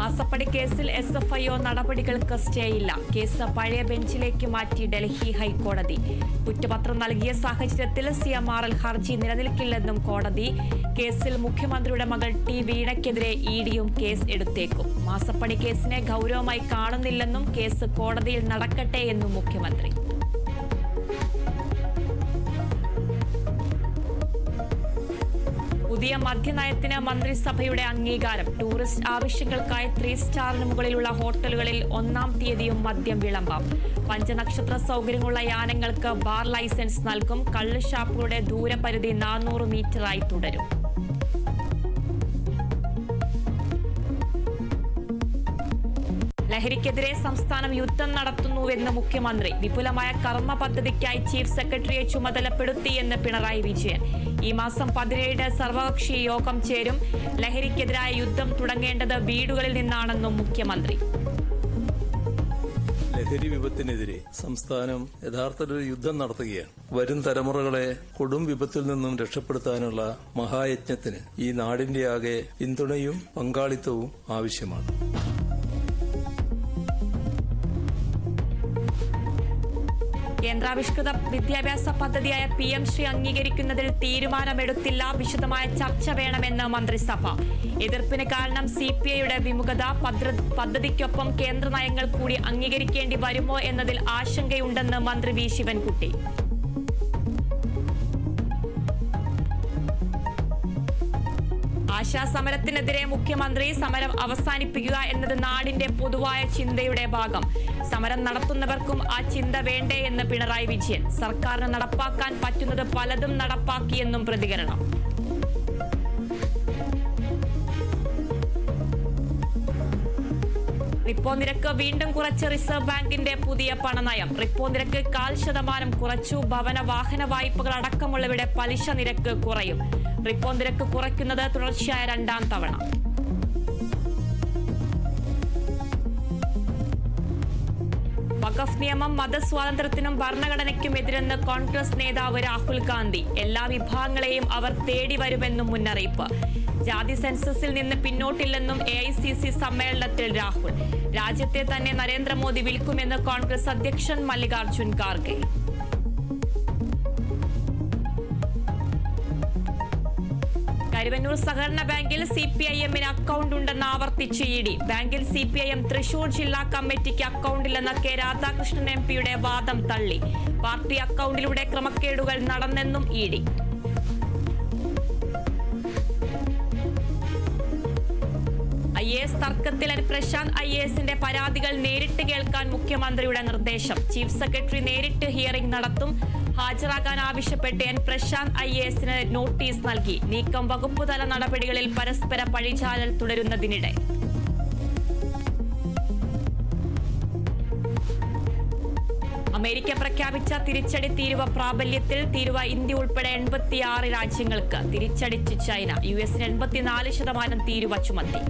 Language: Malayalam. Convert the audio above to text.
മാസപ്പടി കേസിൽ SFIO നടപടികൾക്ക് സ്റ്റേയില്ല. കേസ് പഴയ ബെഞ്ചിലേക്ക് മാറ്റി ഡൽഹി ഹൈക്കോടതി. കുറ്റപത്രം നൽകിയ സാഹചര്യത്തിൽ CMRL ഹർജി നിലനിൽക്കില്ലെന്നും കോടതി. കേസിൽ മുഖ്യമന്ത്രിയുടെ മകൾ T വീണയ്ക്കെതിരെ EDയും കേസ് എടുത്തേക്കും. മാസപ്പടി കേസിനെ ഗൗരവമായി കാണുന്നില്ലെന്നും കേസ് കോടതിയിൽ നടക്കട്ടെ എന്നും മുഖ്യമന്ത്രി. പുതിയ മദ്യനയത്തിന് മന്ത്രിസഭയുടെ അംഗീകാരം. ടൂറിസ്റ്റ് ആവശ്യങ്ങൾക്കായി 3 സ്റ്റാറിന് മുകളിലുള്ള ഹോട്ടലുകളിൽ 1-ാം തീയതിയും മദ്യം വിളമ്പാം. പഞ്ചനക്ഷത്ര സൗകര്യങ്ങളുള്ള യാനങ്ങൾക്ക് ബാർ ലൈസൻസ് നൽകും. കള്ള് ഷാപ്പുകളുടെ ദൂരപരിധി 400 മീറ്ററായി തുടരും. ലഹരിക്കെതിരെ സംസ്ഥാനം യുദ്ധം നടത്തുന്നുവെന്ന് മുഖ്യമന്ത്രി. വിപുലമായ കർമ്മ പദ്ധതിക്കായി ചീഫ് സെക്രട്ടറിയെ ചുമതലപ്പെടുത്തിയെന്ന് പിണറായി വിജയൻ. ഈ മാസം 17 സർവകക്ഷി യോഗം ചേരും. ലഹരിക്കെതിരായ യുദ്ധം തുടങ്ങേണ്ടത് വീടുകളിൽ നിന്നാണെന്നും മുഖ്യമന്ത്രി. ലഹരി വിപത്തിനെതിരെ സംസ്ഥാനം യഥാർത്ഥത്തിൽ യുദ്ധം നടത്തുകയാണ്. വരും തലമുറകളെ കൊടും വിപത്തിൽ നിന്നും രക്ഷപ്പെടുത്താനുള്ള മഹായജ്ഞത്തിന് ഈ നാടിന്റെ ആകെ പിന്തുണയും പങ്കാളിത്തവും ആവശ്യമാണ്. കേന്ദ്രാവിഷ്കൃത വിദ്യാഭ്യാസ പദ്ധതിയായ PM ശ്രീ അംഗീകരിക്കുന്നതിൽ തീരുമാനമെടുത്തില്ല. വിശദമായ ചർച്ച വേണമെന്ന് മന്ത്രിസഭ. എതിർപ്പിന് കാരണം CPIയുടെ വിമുഖത. പദ്ധതിക്കൊപ്പം കേന്ദ്ര നയങ്ങൾ കൂടി അംഗീകരിക്കേണ്ടി വരുമോ എന്നതിൽ ആശങ്കയുണ്ടെന്ന് മന്ത്രി V ശിവൻകുട്ടി. ആശാസമരത്തിനെതിരെ മുഖ്യമന്ത്രി. സമരം അവസാനിപ്പിക്കുക എന്നത് നാടിന്റെ പൊതുവായ ചിന്തയുടെ ഭാഗം. സമരം നടത്തുന്നവർക്കും ആ ചിന്ത വേണ്ടേ എന്ന് പിണറായി വിജയൻ. സർക്കാരിന് നടപ്പാക്കാൻ പറ്റുന്നത് പലതും നടപ്പാക്കിയെന്നും പ്രതികരണം. റിപ്പോ നിരക്ക് വീണ്ടും കുറച്ച് റിസർവ് ബാങ്കിന്റെ പുതിയ പണനയം. റിപ്പോ നിരക്ക് 0.5% കുറച്ചു. ഭവന വാഹന വായ്പകൾ അടക്കമുള്ളവയുടെ പലിശ നിരക്ക് കുറയും. റിപ്പോ നിരക്ക് കുറയ്ക്കുന്നത് തുടർച്ചയായ 2ാം തവണ. വഖഫ് നിയമം മതസ്വാതന്ത്ര്യത്തിനും ഭരണഘടനയ്ക്കും എതിരെന്ന് കോൺഗ്രസ് നേതാവ് രാഹുൽ ഗാന്ധി. എല്ലാ വിഭാഗങ്ങളെയും അവർ തേടി വരുമെന്നും മുന്നറിയിപ്പ്. ജാതി സെൻസസിൽ നിന്ന് പിന്നോട്ടില്ലെന്നും AICC സമ്മേളനത്തിൽ രാഹുൽ. രാജ്യത്തെ തന്നെ നരേന്ദ്രമോദി വിൽക്കുമെന്ന് കോൺഗ്രസ് അധ്യക്ഷൻ മല്ലികാർജുൻ ഖാർഗെ. കരുവന്നൂർ സഹകരണ ബാങ്കിൽ CPIMന് അക്കൗണ്ട് ഉണ്ടെന്ന് ആവർത്തിച്ച് ED. ബാങ്കിൽ CPIM തൃശൂർ ജില്ലാ കമ്മിറ്റിക്ക് അക്കൗണ്ടില്ലെന്ന K രാധാകൃഷ്ണൻ MPയുടെ വാദം തള്ളി. പാർട്ടി അക്കൗണ്ടിലൂടെ ക്രമക്കേടുകൾ നടന്നെന്നും ED. IAS തർക്കത്തിൽ പ്രശാന്ത് IASന്റെ പരാതികൾ നേരിട്ട് കേൾക്കാൻ മുഖ്യമന്ത്രിയുടെ നിർദ്ദേശം. ചീഫ് സെക്രട്ടറി നേരിട്ട് ഹിയറിംഗ് നടത്തും. ഹാജരാകാൻ ആവശ്യപ്പെട്ട് പ്രശാന്ത് IASന് നോട്ടീസ് നൽകി. നീക്കം വകുപ്പുതല നടപടികളിൽ പരസ്പര പഴിചാരൽ തുടരുന്നതിനിടെ. അമേരിക്ക പ്രഖ്യാപിച്ച തിരിച്ചടി തീരുവ പ്രാബല്യത്തിൽ. തീരുവ ഇന്ത്യ ഉൾപ്പെടെ 86 രാജ്യങ്ങൾക്ക്. തിരിച്ചടിച്ച് ചൈന. US 84% തീരുവ ചുമത്തി.